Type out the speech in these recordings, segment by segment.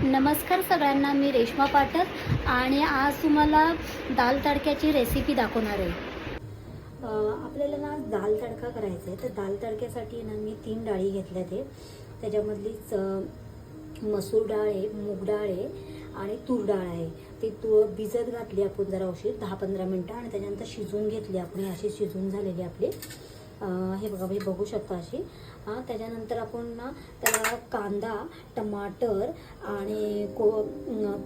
नमस्कार सगळ्यांना, मी रेश्मा पाठक आणि आज तुम्हाला दाल तडक्याची रेसिपी दाखवणार आहे। आपल्याला ना दाल तडका करायचा आहे, तर दाल तडक्यासाठी ना मी 3 डाळी घेतल्या ते त्याच्यामधलीच मसूर डाळ आहे, मूग डाळ आहे आणि तूर डाळ आहे। ती भिजत घातली आपण जरा उशीर 10-15 मिनटं आणि त्याच्यानंतर शिजवून घेतली आपण। अशी शिजवून झालेली आपली हे बघा, म्हणजे बघू शकता अशी। त्याच्यानंतर आपण ना त्याला कांदा, टमाटर आणि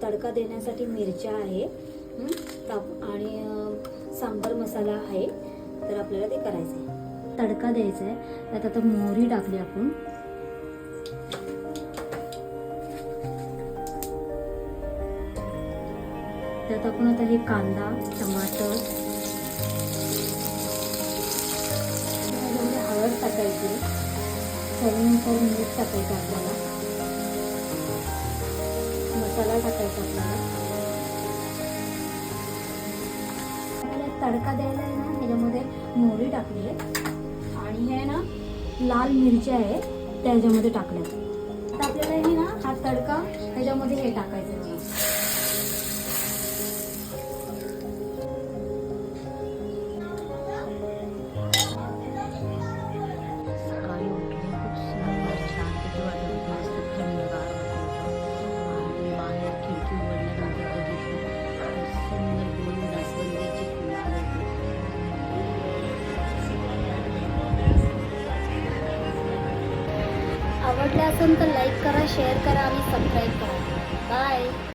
तडका देण्यासाठी मिरच्या आहे आणि सांबर मसाला आहे। तर आपल्याला ते करायचं आहे, तडका द्यायचा आहे। त्यात आता मोहरी टाकली आपण, त्यात आपण आता हे कांदा, टमाटर, हळद टाकायची, चवीनुसार मीठ टाकायचं आपल्याला, मसाला टाकायचा आपल्याला। तडका द्यायला आहे ना, ह्याच्यामध्ये मोहरी टाकली आहे आणि हे ना लाल मिरच्या आहे त्याच्यामध्ये टाकल्या। तर आपल्याला हे ना हा तडका ह्याच्यामध्ये हे टाकायचं आहे। आवडलं असेल तर लाईक करा, शेअर करा आणि सबस्क्राईब करा। बाय।